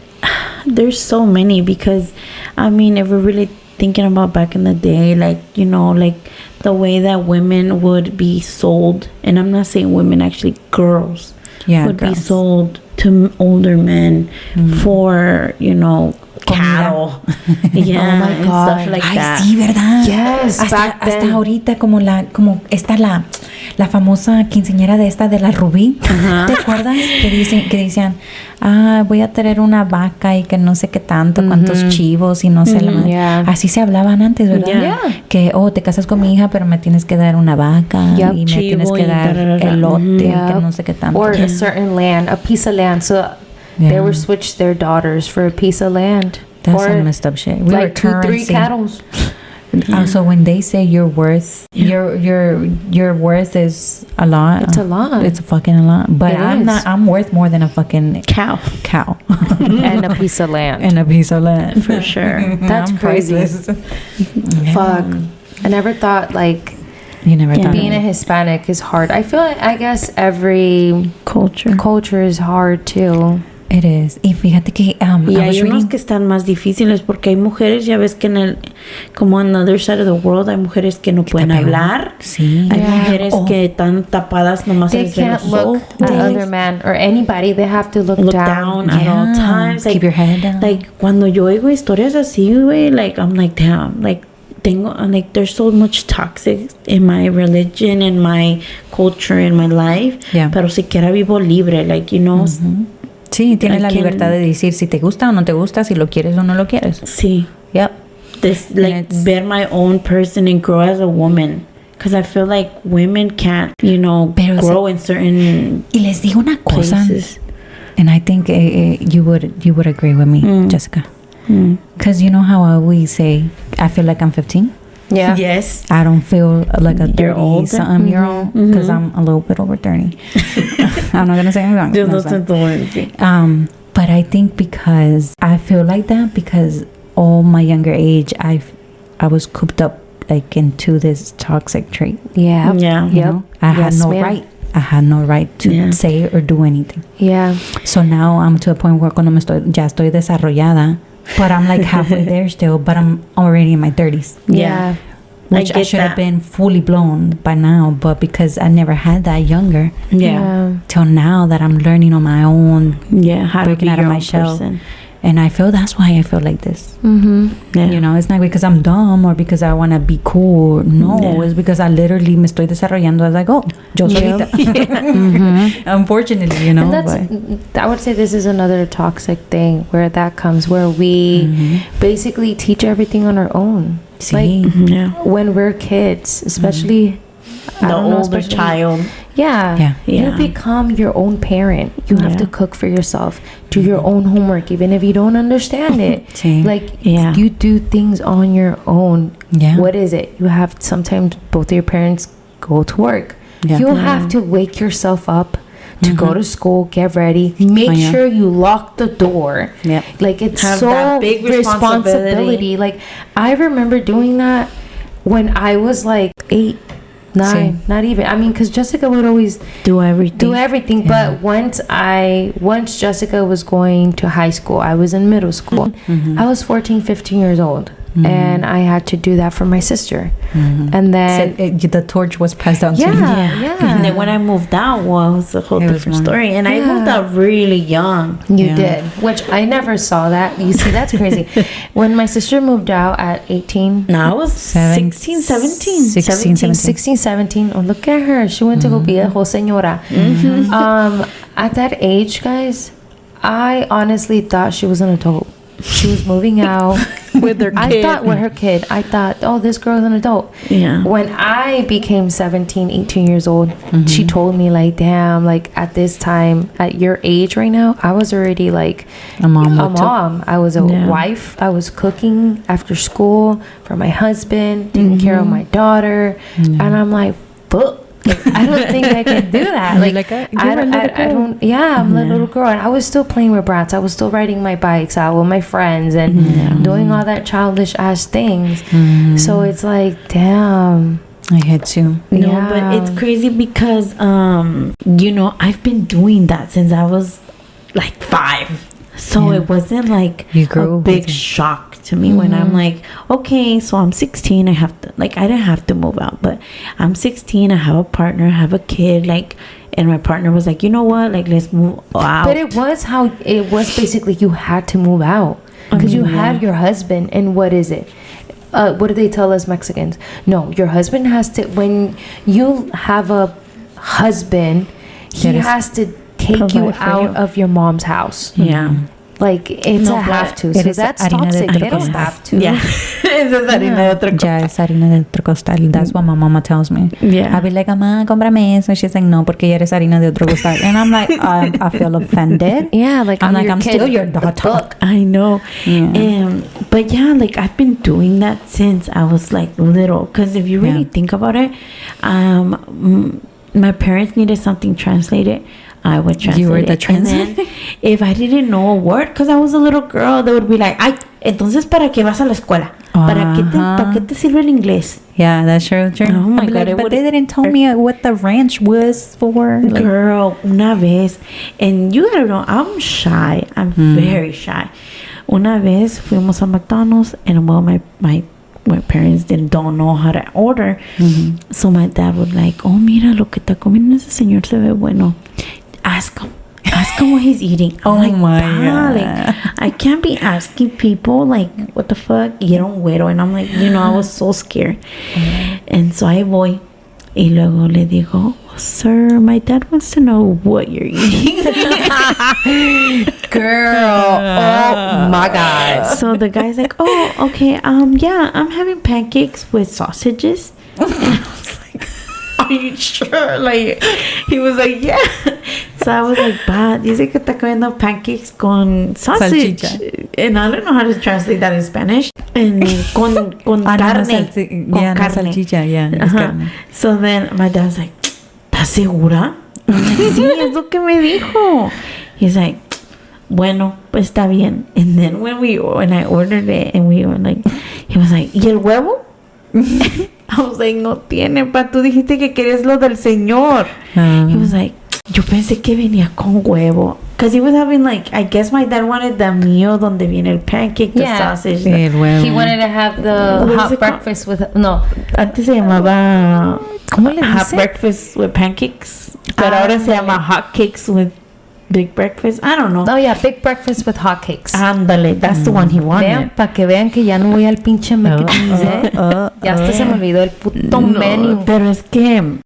there's so many, because I mean, if we're really thinking about back in the day, like, you know, like the way that women would be sold, and I'm not saying women, actually girls would be sold to older men for, you know, cattle. Yeah, oh my God. And stuff like that. Sí, ¿verdad? Yes. Hasta ahorita como está la famosa quinceañera de esta de la Rubí. ¿Te acuerdas? Que decían, voy a traer una vaca y que no sé qué tanto, cuántos chivos y no sé la madre. Así se hablaban antes, ¿verdad? Que te casas con mi hija, pero me tienes que dar una vaca y me tienes que dar elote, que no sé qué tanto. Or a certain land, a piece of land. So they would switch their daughters for a piece of land. That's some messed up shit. We like 2-3 cattle. So when they say your worth, your worth is a lot. It's a lot. It's fucking a lot. But I'm worth more than a fucking cow. And a piece of land. And a piece of land. For sure. That's crazy. Fuck. I never thought like you never thought being a Hispanic is hard. I feel like I guess every culture is hard too. It is. Y fíjate que Y I hay was unos reading. que están más difíciles porque hay mujeres, ya ves que como on the other side of the world, hay mujeres que no pueden peor. hablar. Sí. Hay mujeres que están tapadas nomás They les ven can't los look at ojos. other man or anybody. They have to look Down at all times. Keep your head down. Like, cuando yo oigo historias así, güey, like, I'm like, damn, like, there's so much toxic in my religion, in my culture, in my life. Yeah. Pero siquiera vivo libre, like, you know. Sí, tienes I la can- libertad de decir si te gusta o no te gusta, si lo quieres o no lo quieres. Sí. Yep. Like, it's- ver my own person and grow as a woman. Because I feel like women can't, you know, Pero grow in certain Y les digo una cosa, places. and I think you would agree with me, Jessica. Because you know how I always say, I feel like I'm 15. Yeah. Yes. I don't feel like a You're 30 older. something year old because I'm a little bit over 30. I'm not gonna say I'm wrong. Yo No no sé. siento sí. But I think because I feel like that because all my younger age I was cooped up like into this toxic trait. Yeah. Yeah. You know? I had Yes, no ma'am. right. I had no right to say or do anything. Yeah. So now I'm to a point where cuando ya estoy desarrollada, but I'm like halfway there still, but I'm already in my 30s. Yeah. Which I get should have that. been fully blown by now, but because I never had that younger, Yeah. till now that I'm learning on my own, Yeah. How to breaking be out of your my own shell. person. And I feel that's why I feel like this. Mm-hmm. Yeah. You know, it's not because I'm dumb or because I want to be cool. No, Yeah. it's because I literally me estoy desarrollando as I go. Yo solita. Unfortunately, you know. And that's, I would say this is another toxic thing where that comes, where we basically teach everything on our own. Sí. Like Yeah. when we're kids, especially I The don't know, older especially- child. Yeah. Yeah. You become your own parent. You have Yeah. to cook for yourself, do your own homework, even if you don't understand it. Sí. Like Yeah. you do things on your own. Yeah. What is it? You have sometimes both of your parents go to work. Yeah. You'll have to wake yourself up to go to school, get ready, make Oh, yeah. sure you lock the door. Yep. Like it's Have so that big responsibility. Like I remember doing that when I was like 8, 9, not even. I mean, because Jessica would always Do everything. do everything. But once Jessica was going to high school, I was in middle school. I was 14, 15 years old. And I had to do that for my sister. And then The torch was passed down to you. yeah. And then when I moved out, well, it was a whole It was different more- story. And I moved out really young. You Yeah. did, which I never saw that. You see, that's crazy. When my sister moved out at 18, No, I was 16, 17. 16, 17. 16, 17. Oh, look at her. She went to go be a whole señora. At that age, guys, I honestly thought she was an adult. She was moving out. With her I kid. thought with her kid. I thought, oh, this girl is an adult. Yeah. When I became 17, 18 years old, she told me, like, damn, like, at this time, at your age right now, I was already, like, A mom. a mom. I was a Yeah. wife. I was cooking after school for my husband, taking care of my daughter. And I'm like, fuck. Like, I don't think I can do that. You're Like, like a- I, you're a don't, little I don't, yeah, I'm a little girl. And I was still playing with brats. I was still riding my bikes out with my friends and doing all that childish ass things. So it's like, damn. I had to. No, Yeah. but it's crazy because, you know, I've been doing that since I was like 5. So it wasn't like You grew a with big it. shock to me when I'm like, okay, so I'm 16. I have to, like, I didn't have to move out, but I'm 16. I have a partner, I have a kid, like, and my partner was like, you know what, like, let's move out. But it was basically you had to move out because you had your husband. And what is it? What do they tell us Mexicans? No, your husband has to, when you have a husband, he has to take you Provide for out you. of your mom's house. Yeah. Like, it's No, a have but to. it So is that's harina de toxic. otro They don't costal. have to. Yeah. Esa es harina de otro Ya es harina de otro costal. That's what my mama tells me. Yeah. I'll be like, mamá, cómprame eso. She's like, no, porque ya eres harina de otro costal. And I'm like, I feel offended. Yeah, like I'm like, your I'm kid. still your daughter. I know. Yeah. But yeah, like I've been doing that since I was like little. Because if you really Yeah. think about it, my parents needed something translated. I would translate You were the it. And then if I didn't know a word, because I was a little girl, they would be like, entonces, ¿para qué vas a la escuela? ¿Para qué te sirve el inglés? Yeah, that's true. Oh my I'm God, like, but they didn't tell me what the ranch was for. Like, Girl, una vez, and you gotta know, I'm shy. I'm very shy. Una vez fuimos a McDonald's, and well, my parents don't know how to order. So my dad was like, oh, mira, lo que está comiendo ese señor se ve bueno. Ask him what he's eating. I'm like, my God. Like, I can't be asking people, like, what the fuck, y era un güero. And I'm like, I was so scared. And so I voy. Y luego le digo, sir, my dad wants to know what you're eating. Girl, oh my God. So the guy's like, oh, okay, yeah, I'm having pancakes with sausages. And I was like, are you sure? Like, he was like, yeah. So I was like, pa, dice que está comiendo pancakes con sausage. Salchicha. And I don't know how to translate that in Spanish. And con carne. No, salchicha, yeah. Es carne. So then my dad's like, ¿estás segura? I'm like, sí, es lo que me dijo. He's like, bueno, pues está bien. And then when I ordered it and we were like, he was like, ¿y el huevo? I was like, no tiene, pa, tú dijiste que querías lo del señor. He was like, yo pensé que venía con huevo. Because he was having, like, I guess my dad wanted the meal donde viene el pancake, the sausage. Sí, el huevo. He wanted to have the What is hot it breakfast with... No. Antes se llamaba ¿Cómo le hot dice? breakfast with pancakes. Pero ahora se llama hot cakes with big breakfast. I don't know. Oh, yeah, big breakfast with hotcakes. Ándale, that's the one he wanted. Vean, para que vean que ya no voy al pinche McDonald's, ya hasta se me olvidó el puto menú. Pero es que,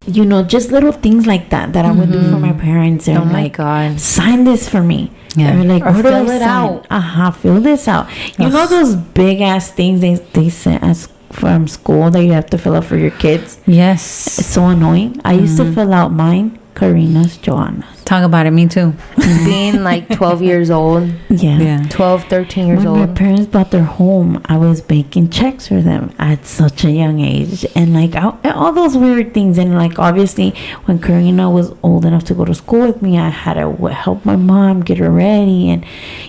just little things like that I would do for my parents. They're Oh my like, God. sign this for me. Yeah. Or like, Or what do fill I it sign? out. Fill this out. You know those big ass things they sent us from school that you have to fill out for your kids? Yes. It's so annoying. I used to fill out mine, Karina's, Joanna's. Talk about it. Me too. Being like 12 years old. Yeah. 12, 13 years When old. my parents bought their home, I was baking checks for them at such a young age. And like all those weird things. And like obviously when Karina was old enough to go to school with me, I had to help my mom get her ready. And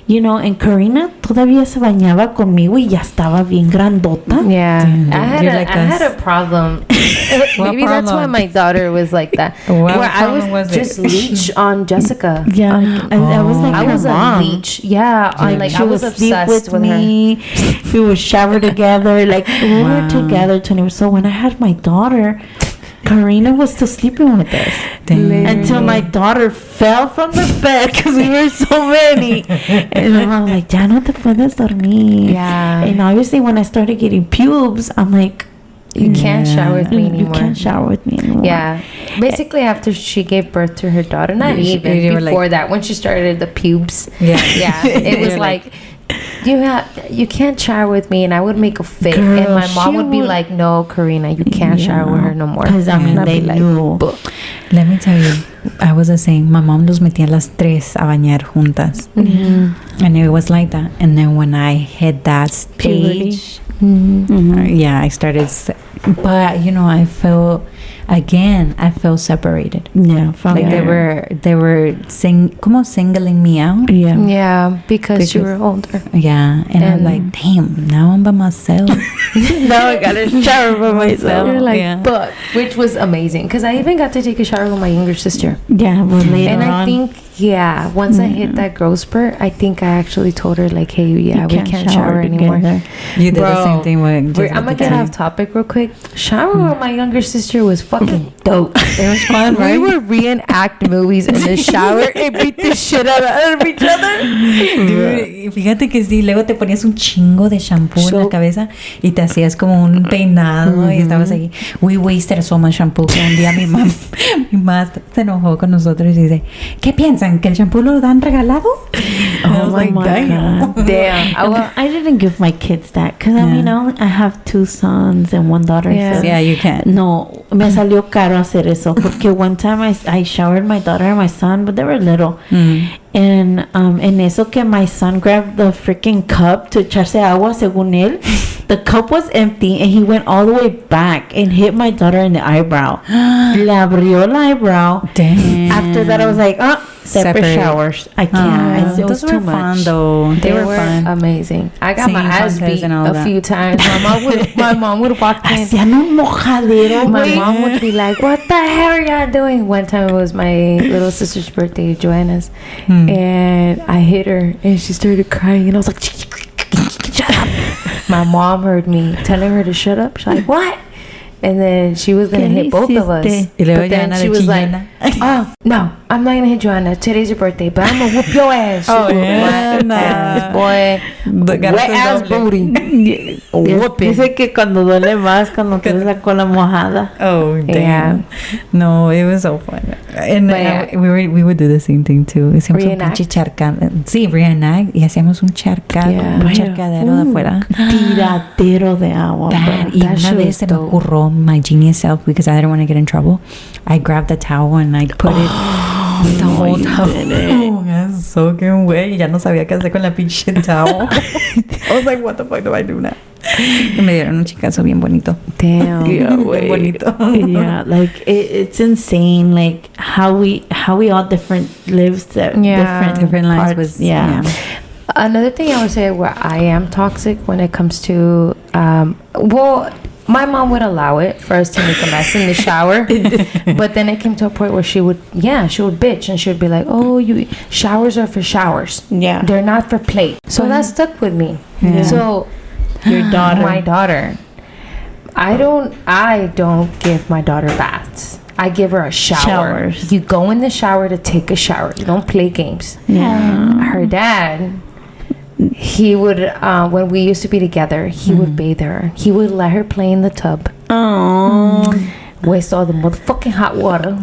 and Karina todavía se bañaba conmigo y ya estaba bien grandota. Yeah. Damn, I you're like had a problem. Maybe that's why problem? my daughter was like that. What where I problem was it? just leech on Jessica. Yeah, I was like I her was mom. a leech. Yeah, She I was would sleep obsessed with me. We would shower together. Like we were together 20. So when I had my daughter, Karina was still sleeping with us until my daughter fell from the bed because we were so many. And my mom was like, "Ya no te puedes dormir." Yeah. And obviously, when I started getting pubes, I'm like, You can't shower with me "You anymore. can't shower with me anymore." Yeah. Basically, after she gave birth to her daughter, not You even were before like- that, when she started the pubes. Yeah. Yeah. It was You're like, you can't shower with me, and I would make a fit, Girl, and my mom she would be would- like, "No, Karina, you can't shower with her no more." Because I mean, And I'd they be like, knew. Let me tell you, I was the same. My mom nos metía las tres a bañar juntas. And it was like that. And then when I hit that stage, yeah, I started. But I felt separated. Yeah, from Like her. they were singling me out. Yeah. Yeah, because you were older. Yeah, and I'm like, damn, now I'm by myself. Now I gotta shower by myself. You're like, Yeah. but which was amazing because I even got to take a shower with my younger sister. Yeah, but later And I on, think, once I hit that growth spurt, I think I actually told her, like, hey, we can't shower anymore. together. You did the Bro, same thing with. I'm gonna get off topic real quick. Shower with my younger sister was fucking dope. It was fun, right? We would reenact movies in the shower and beat the shit out of each other. Dude, fíjate que sí, luego te ponías un chingo de shampoo en la cabeza y te hacías como un peinado y estabas ahí. We wasted so much shampoo que un día mi mamá se enojó con nosotros y dice, ¿qué piensan? ¿Que el shampoo lo dan regalado? Oh my God. Damn. I didn't give my kids that because I mean I have 2 sons and 1 daughter. Yeah. So Yeah, you can. no, me salió caro hacer eso porque one time I showered my daughter and my son, but they were little. And en eso que my son grabbed the freaking cup to echarse agua, según él, the cup was empty and he went all the way back and hit my daughter in the eyebrow. Le abrió la eyebrow. Damn. After that, I was like, separate showers. I can't. It was those too were much. fun though. They were fun. Amazing. I got my Singing ass contests beat and all a that. few times. My mom would walk in. Hacían un mojadero, My güey. mom would be like, "What the hell are y'all doing?" One time it was my little sister's birthday, Joanna's, and I hit her, and she started crying, and I was like, "Shut up!" My mom heard me telling her to shut up. She's like, "What?" And then she was gonna hit both of us. Y luego But then Joanna she de was like, chillona. "Oh no, I'm not gonna hit Joanna. Today's your birthday, but I'm gonna whoop your ass." Oh, She whooped yeah, my ass, boy. Wet Wet ass booty. Whooping. Dice que cuando duele más cuando tienes la cola mojada. Oh damn! Yeah. No, it was so fun. And But yeah. we would do the same thing too. Hacíamos un Reenact. pinche charcado. Sí, reenact, y hacíamos un charcado, Yeah. un charcadero de afuera. Tiradero de agua. Bad. bro. Y That una shit vez was se me dope. ocurrió my genius self because I didn't want to get in trouble. I grabbed the towel and I put it the whole towel. That's soaking wet. Y ya no sabía qué hacer con la pinche towel. I was like, what the fuck do I do now? Y me dieron un chicazo bien bonito. Damn. Yeah, Bien wait. bonito. Yeah, like it's insane, like how we all different lives that Yeah. Different lives parts, was yeah. Another thing I would say where I am toxic when it comes to, my mom would allow it for us to make a mess in the shower, but then it came to a point where she would bitch and she would be like, "Oh, showers are for showers. Yeah. They're not for play." So that stuck with me. Yeah. So Your daughter. my daughter, I don't give my daughter baths. I give her a shower. Showers. You go in the shower to take a shower. You don't play games. Yeah. Her dad, he would when we used to be together, he would bathe her. He would let her play in the tub, Oh. waste all the motherfucking hot water,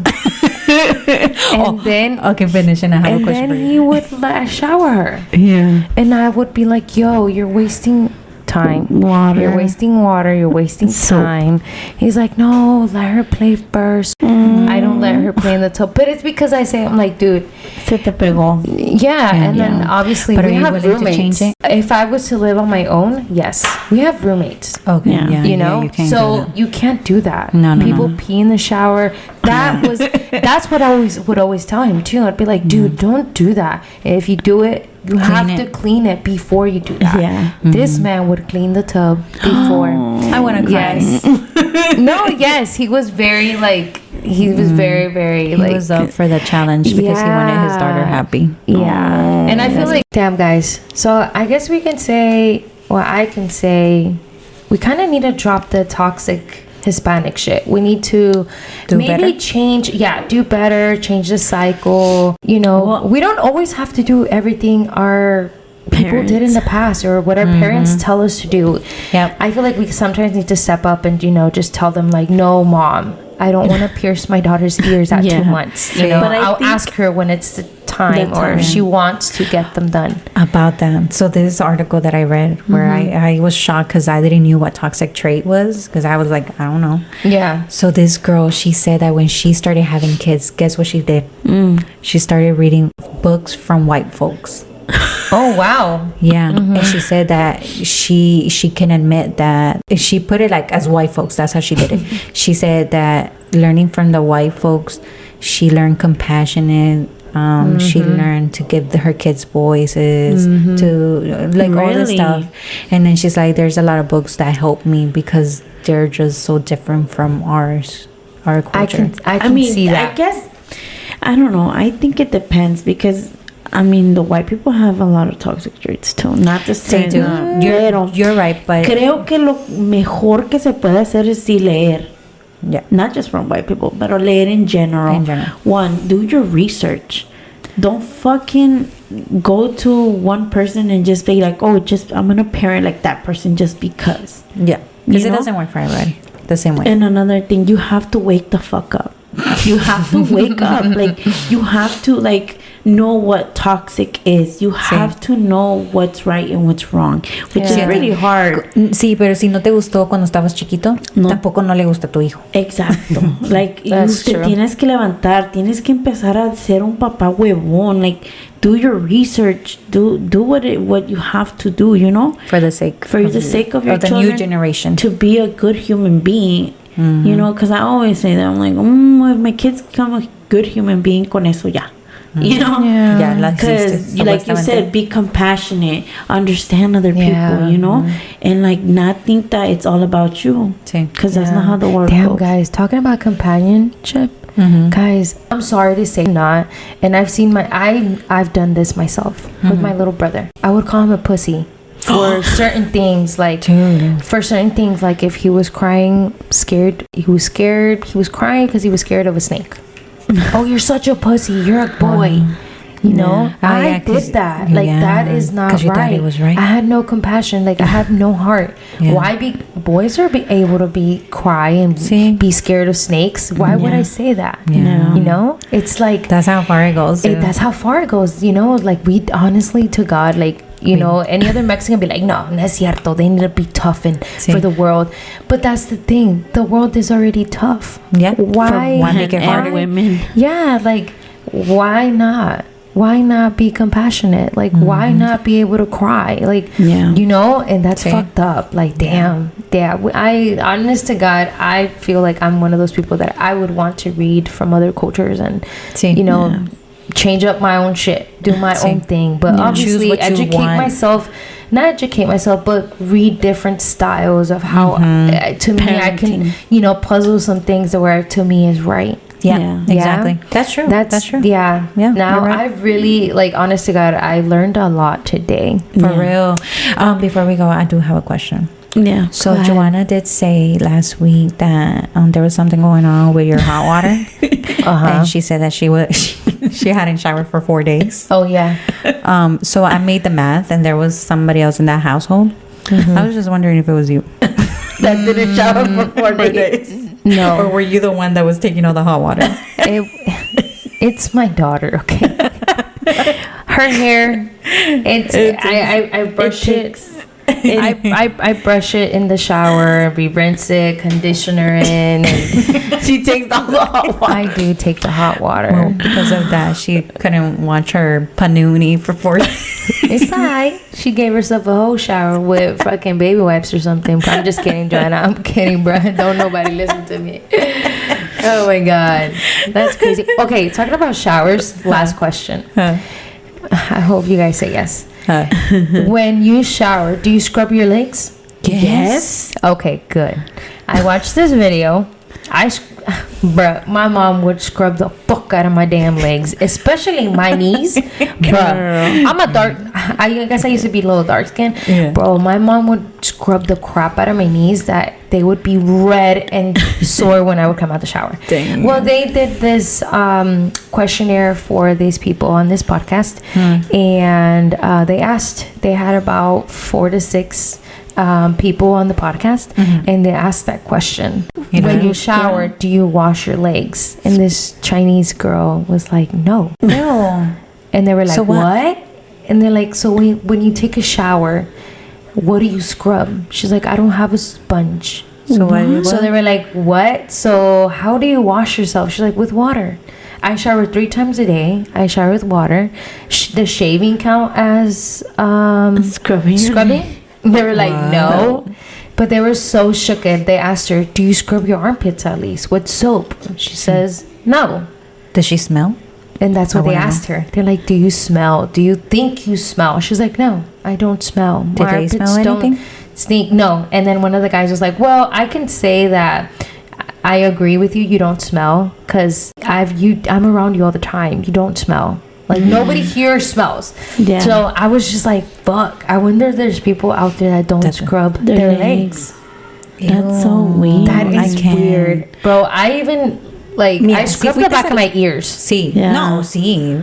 and then Okay, finish and I have a and question then for he you. would let shower her, Yeah. and I would be like, "Yo, you're wasting time. Water. You're wasting water. You're wasting Soap. time." He's like, "No, let her play first." I don't let her play in the tub, but it's because I say, I'm like, dude, Se te pegó. yeah, and then Yeah. obviously But are we you have willing to roommates. change it? If I was to live on my own, yes, we have roommates. Okay, Yeah. yeah, You know, you can't do so that. you can't do that. No, no, People no. pee in the shower. That's what I would always tell him too. I'd be like, dude, don't do that. If you do it, you have it. to clean it before you do that. Yeah. This man would clean the tub before. I want to cry. Yes. No, yes, he was very like he was very He like was up for the challenge because he wanted his daughter Yeah. happy. yeah. And I feel like damn guys. So I guess we can say, or I can say, we kind of need to drop the toxic Hispanic shit. We need to Do maybe better? change, do better, change the cycle. You know, Well- we don't always have to do everything our people did in the past or what our parents tell us to do. Yep. I feel like we sometimes need to step up and, just tell them like, no, mom, I don't want to pierce my daughter's ears at 2 Yeah. months. You know, But I I'll think ask her when it's the time or if she wants to get them done. About that. So this article that I read where I was shocked because I didn't know what toxic trait was because I was like, I don't know. Yeah. So this girl, she said that when she started having kids, guess what she did? She started reading books from white folks. Oh, wow. Yeah, and she said that she can admit that she put it like as white folks. That's how she did it. She said that learning from the white folks, she learned compassionate. She learned to give her kids voices, to like all this Really? stuff. And then she's like, "There's a lot of books that help me because they're just so different from our culture." I can see that. I guess, I don't know. I think it depends because, I mean, the white people have a lot of toxic traits too. Not to say They do. that. You're right, but Creo que lo mejor que se puede hacer es sí leer. yeah. Not just from white people, but leer in general. In general. One, do your research. Don't fucking go to one person and just be like, oh, I'm gonna parent like that person just because. Yeah, because You it know? doesn't work for everybody the same way. And another thing, you have to wake the fuck up. You have to wake up. Like, you have to, like, know what toxic is. You have to know what's right and what's wrong, which is Yeah. really hard. Sí, pero si no te gustó cuando estabas chiquito, No. tampoco no le gusta a tu hijo. Exacto. Like, That's te true. tienes que levantar, tienes que empezar a ser un papá huevón. Like, do your research, do what you have to do, you know, For the sake for the sake of your the children, new generation. to be a good human being. You know, because I always say that, I'm like, if my kids become a good human being, con eso ya. You know, Yeah, because like you said, be compassionate, understand other people, you know, and like not think that it's all about you, because that's not how the world goes. Guys, talking about companionship, guys, I'm sorry to say not, and I've done this myself with my little brother. I would call him a pussy for certain things, like if he was crying, he was crying because he was scared of a snake. Oh, you're such a pussy, you're a boy. You know, I did that. Like, that is not right. Your daddy was right. I had no compassion. Like, I have no heart. Why boys are able to cry and be scared of snakes? Why would I say that? You know, it's like, that's how far it goes. That's how far it goes. You know, like, we honestly, to God, like, you know, any other Mexican be like, no es cierto. They need to be tough for the world. But that's the thing. The world is already tough. Yeah. Why make it harder? Women. Yeah, like, why not? Why not be compassionate? Like, why not be able to cry? Like, you know, and that's fucked up. Like, damn. Yeah, I, honest to God, I feel like I'm one of those people that I would want to read from other cultures and, you know, change up my own shit, do my own thing. But obviously, not educate myself, but read different styles of how, to me, I can, you know, puzzle some things that where to me is right. Yeah, exactly. That's true. That's true. Yeah. Now I've really, like, honest to God, I learned a lot today. For real. Before we go, I do have a question. Yeah. So Joanna did say last week that there was something going on with your hot water, and she said that she hadn't showered for 4 days. Oh yeah. So I made the math, and there was somebody else in that household. I was just wondering if it was you that didn't shower for 4 days. No. Or were you the one that was taking all the hot water? It's my daughter, okay? Her hair, I brush it. I brush it in the shower. We rinse it, conditioner in. And she takes all the hot water. I do take the hot water. Well, because of that, she couldn't watch her panuni for 4 days. It's alright. She gave herself a whole shower with fucking baby wipes or something. I'm just kidding, Joanna. I'm kidding, bro. Don't nobody listen to me. Oh my God. That's crazy. Okay, talking about showers, last question. I hope you guys say yes. When you shower, do you scrub your legs? Yes. Okay, good. I watched this video. Bruh, my mom would scrub the fuck out of my damn legs, especially my knees. Bruh, I'm a dark. I guess I used to be a little dark skinned. Yeah. Bro, my mom would scrub the crap out of my knees that they would be red and sore when I would come out the shower. Dang. Well, they did this questionnaire for these people on this podcast, and they had about 4 to 6 people on the podcast, and they asked that question: when you shower, do you wash your legs? And this Chinese girl was like, no. And they were like, so what? And they're like, so when you take a shower, what do you scrub? She's like, I don't have a sponge. So they were like, what? So how do you wash yourself? She's like, with water. I shower 3 times a day. I shower with water. The shaving count as scrubbing? They were like, no. But they were so shook. They asked her, do you scrub your armpits at least with soap? She says, no. Does she smell? And that's what they asked her. They're like, do you smell? Do you think you smell? She's like, no, I don't smell. Did they smell anything? Stink. No. And then one of the guys was like, well, I can say that I agree with you. You don't smell because I'm around you all the time. You don't smell. Like, nobody here smells. Yeah. So I was just like, fuck. I wonder if there's people out there that don't scrub their legs. That's so weird. That is weird. Bro, I even, like, I scrub the back of my ears. Sí. Yeah. No, sí.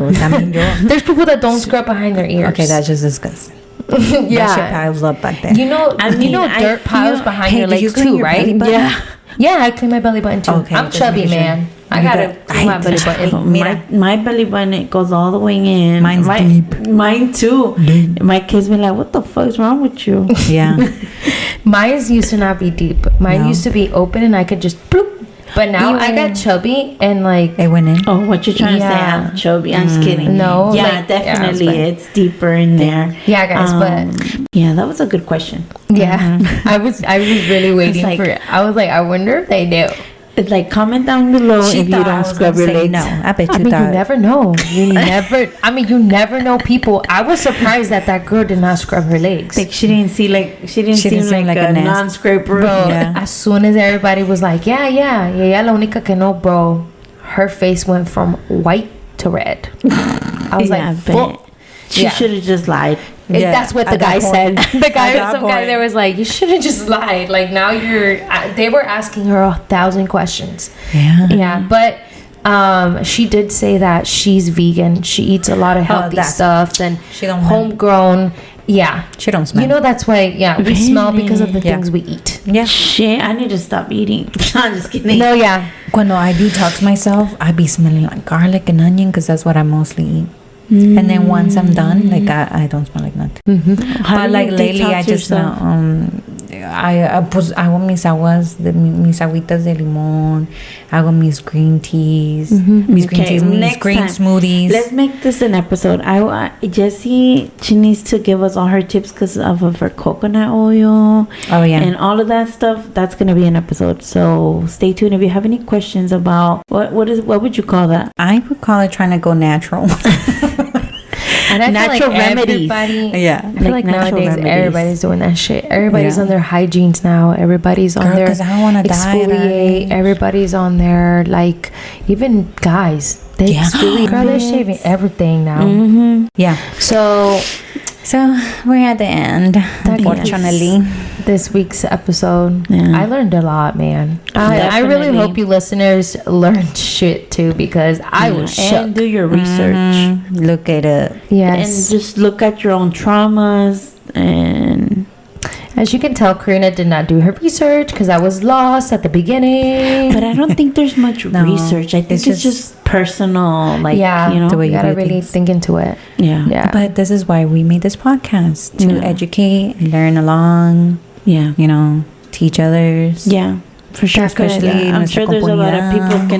There's people that don't scrub behind their ears. Okay, that's just disgusting. Yeah. That shit piles up back there. You know, dirt piles behind your legs too, right? Yeah. Yeah, I clean my belly button too. Okay, I'm chubby, man. I gotta clean my belly button. My belly button, it goes all the way in. Mine's deep. Mine too. Deep. My kids be like, what the fuck is wrong with you? Yeah. Mine used to not be deep. Mine used to be open and I could just bloop. But now I got chubby and like it went in. Oh, what you trying to say? I'm chubby. I'm just kidding. No. Yeah, like, definitely. It's deeper in there. Yeah, guys. But yeah, that was a good question. Yeah, I was really waiting for it. I was like, I wonder if they do. It's like, comment down below She if you thought I don't was scrub gonna your say legs. no. I bet I you mean, thought. you never know. You never know people. I was surprised that girl did not scrub her legs. Like, she didn't seem like a nasty. non-scraper. Bro, Yeah. as soon as everybody was like, yeah, la única que no, bro, her face went from white to red. I was Yeah, I like, bet. fuck. She Yeah. should have just lied. Yeah, That's what the at that guy said. point. The guy, At that some guy point. there was like, you should have just lied. Like now they were asking her 1,000 questions. Yeah. Yeah, but she did say that she's vegan. She eats a lot of healthy stuff and She don't homegrown. Yeah, She don't smell. you know that's why. Yeah, we smell because of the Yeah. things we eat. Yeah. Shit, I need to stop eating. I'm just kidding. No, yeah, Cuando I detox myself, I be smelling like garlic and onion because that's what I mostly eat. And then once I'm done, like I don't smell like nothing. How But do like you lately, detox I just yourself? hago mis aguas, mis agüitas de limón, hago mis green teas, mis green Okay, teas, mis next green time, smoothies. Let's make this an episode. Jessie, she needs to give us all her tips because of her coconut oil. Oh yeah. And all of that stuff. That's gonna be an episode. So stay tuned. If you have any questions about what would you call that? I would call it trying to go natural. and I Natural feel like remedies. everybody. Yeah. I feel like natural nowadays remedies. everybody's doing that shit. Everybody's Yeah. on their hygienes now. Everybody's on Girl, their 'cause I don't wanna die at our exfoliate. age. Everybody's on their like even guys. They Yeah. really girl, they're shaving everything now. Mm-hmm. Yeah. So So we're at the end, unfortunately. this week's episode, Yeah. I learned a lot, man. I really Definitely. hope you listeners learned shit too because I was and shook. do your research. Look it up. Yes. And just look at your own traumas and As you can tell, Karina did not do her research because I was lost at the beginning. but I don't think there's much No, research. I think it's just personal, like, yeah, you know. The way you you gotta do really things. think into it. Yeah. Yeah. But this is why we made this podcast to Yeah. educate, learn along, Yeah. you know, teach others. Yeah. For sure. 'Cause, Especially I'm nuestra sure there's a lot of people comunidad. que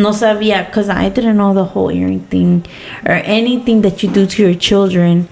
no sabía, because I didn't know the whole earring thing or anything that you do to your children.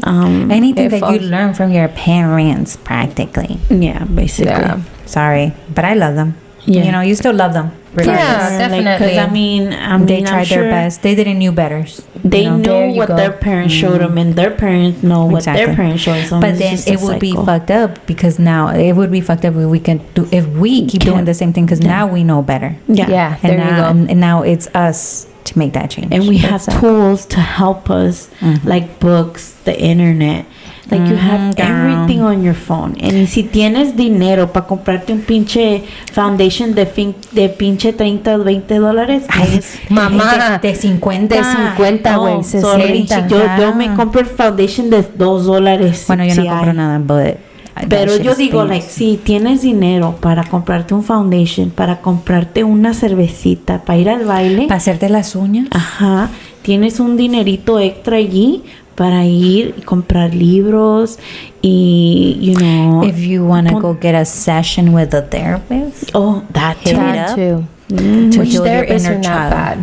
Anything If that you I- learn from your parents, practically. Yeah, basically. Yeah. Sorry, but I love them. Yeah. You know, you still love them. regardless. Yeah, definitely. Because I mean, They I'm tried sure their best. They didn't knew better. They you know? There know you what go. their parents showed them, and their parents know what their Exactly. parents showed them. But then it would be fucked up because now it would be fucked up if we keep doing the same thing because now we know better. Yeah. Yeah, And there now, you go. and now it's us to make that change. And we have That's it. tools to help us, like books, the internet. Like you have girl. everything on your phone. And si tienes dinero para comprarte un pinche foundation de pinche 30 o 20 dólares, pues, Mamá, de 50. de 50, güey, no, sorry, 60. yo me compro el foundation de $2. Bueno, yo si no compro hay. nada, but Pero that yo shit digo, stinks. like, si tienes dinero para comprarte un foundation, para comprarte una cervecita, para ir al baile, para hacerte las uñas. ajá, tienes un dinerito extra allí para ir y comprar libros y, you know, If you want to go get a session with a therapist, oh, that Hit too. it That up. too. to Which heal your therapists inner are not child. bad.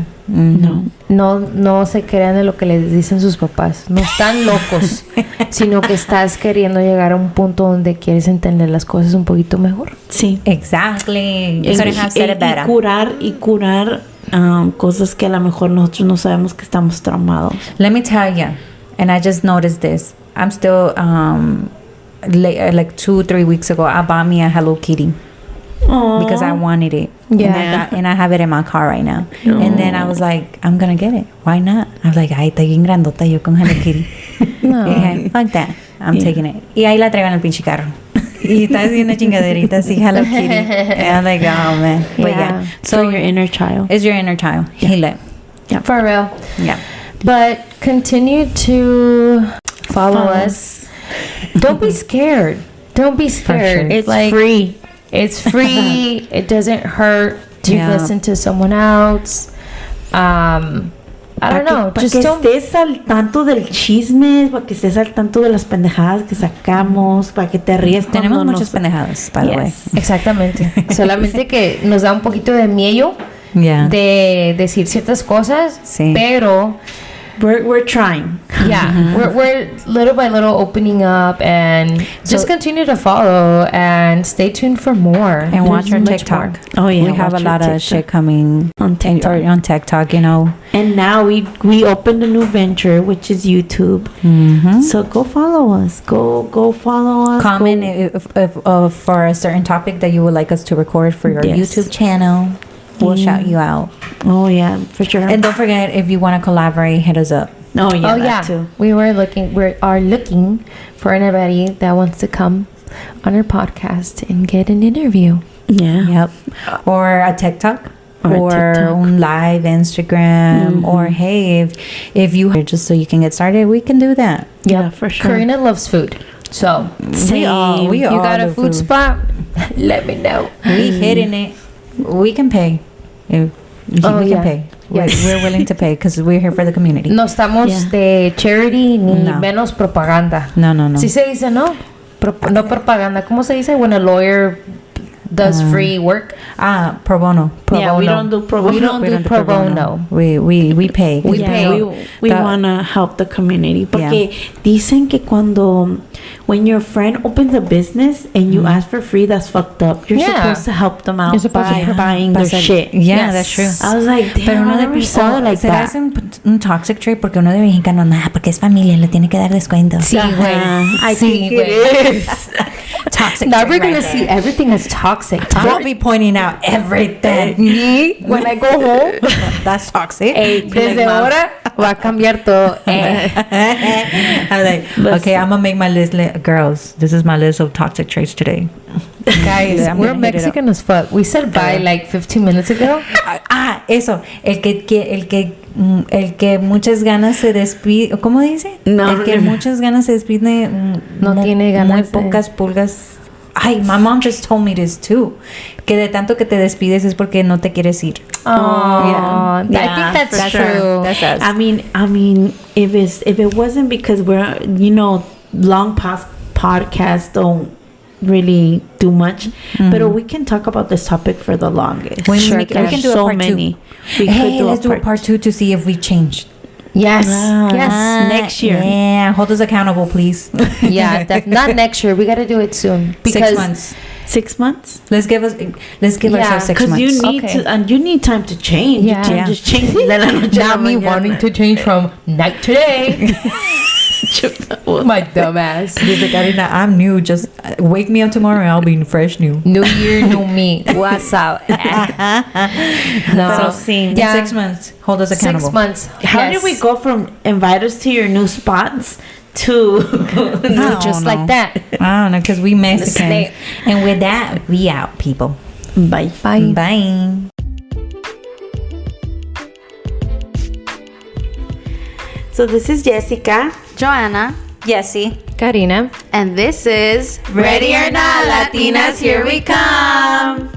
No. No se crean de lo que les dicen sus papás. No están locos, sino que estás queriendo llegar a un punto donde quieres entender las cosas un poquito mejor. Sí. Exactly. You couldn't have said it better. Y curar cosas que a lo mejor nosotros no sabemos que estamos traumados. Let me tell you, and I just noticed this. I'm still like 2-3 weeks ago, I bought me a Hello Kitty because I wanted it. Yeah. And I have it in my car right now. And then I was like, I'm gonna get it. Why not? I was like, ay, está bien grandota yo con Hello Kitty. No. Y dije, fuck that. I'm Yeah. taking it. Y ahí la traigo en el pinche carro. Y está así una chingaderita así Hello Kitty. And I'm like, oh man. But yeah. So your inner child. It's your inner child. Heal it. For real. Yeah. But continue to follow us. Don't be scared. Don't be scared. It's like, free. It's free. It doesn't hurt to Yeah. listen to someone else. I don't know. Para Just que don't. estés al tanto del chisme, para que estés al tanto de las pendejadas que sacamos, para que te ríes Tenemos cuando muchas pendejadas, by the way. Yes. Exactamente. Solamente que nos da un poquito de miedo Yeah. de decir ciertas cosas, Sí. pero we're trying. Yeah, we're little by little opening up, and just continue to follow and stay tuned for more. And watch our much TikTok. more. Oh yeah, we have a watch lot our of TikTok. shit coming On TikTok. or on TikTok, you know. And now we opened a new venture, which is YouTube. So go follow us. Go follow us. Comment if for a certain topic that you would like us to record for your Yes. YouTube channel. We'll shout you out. Oh yeah, for sure. And don't forget, if you want to collaborate, hit us up. oh yeah, Oh that yeah, too. we are looking for anybody that wants to come on our podcast and get an interview. Yeah. Yep. Or a TikTok. Or a TikTok. on live Instagram. Or hey, if you just so you can get started, we can do that. Yeah, for sure. Karina loves food, so We all you got a love food spot, let me know. We hitting it. We can pay. If we can yeah. pay. Yes. We're willing to pay because we're here for the community. No estamos Yeah. de charity ni No. menos propaganda. No. Sí se dice, ¿no? No propaganda. ¿Cómo se dice when a lawyer does free work? Pro bono. Pro Yeah, we bono. don't do pro We bono. don't We do pro bono. We pay. We Yeah, pay. we That- want to help the community. Porque dicen que when your friend opens a business and you ask for free, that's fucked up. You're Yeah. supposed to help them out You're supposed by to buying their shit. Yeah, Yes. that's true. I was like, damn, Pero uno I de never saw it like será that. ese un toxic trait porque uno de mexicano nada porque es familia le tiene que dar descuento. Sí, güey. I Sí, think güey. it is. Toxic. Now trait we're gonna right see there. everything as toxic. Don't be pointing out everything. Me, when I go home, That's toxic. desde ahora va a cambiar todo. I'm like, okay, I'm gonna make my list. Girls, this is my list of toxic traits today. Guys, I'm we're gonna hit it Mexican as fuck. We said bye like 15 minutes ago. Eso. El que muchas ganas se despide. ¿Cómo dice? No, el que no. muchas ganas se despide. No tiene ganas Muy de- pocas pulgas. Ay, my mom just told me this too. Que de tanto que te despides es porque no te quieres ir. Oh, I think that's for true. sure. That's us. I mean, if it wasn't because we're long past podcasts don't really do much, but we can talk about this topic for the longest. We Sure, can do a so part many. two. We Hey, could let's do a part two to see if we changed. Yes. Ah. Yes. Next year. Yeah, hold us accountable, please. Yeah, not next year. We got to do it soon. 6 months. 6 months. Let's give Yeah, ourselves 6 Because months. you need Okay. to, and you need time to change. Yeah. You can't just change de la noche a la Not me mañana. wanting to change from night to day. My dumbass. Dice Karina, I'm new. Just wake me up tomorrow and I'll be fresh new. New year, new me. What's up? No. So, sí. In Yeah. 6 months, hold us accountable. 6 months. How Yes. did we go from invite us to your new spots to I Just don't like know. that. I don't know, because we Mexicans. Snake. And with that, we out, people. bye. Bye. Bye. So this is Jessica. Joanna, Jessie. Karina. and this is Ready or not, Latinas, here we come.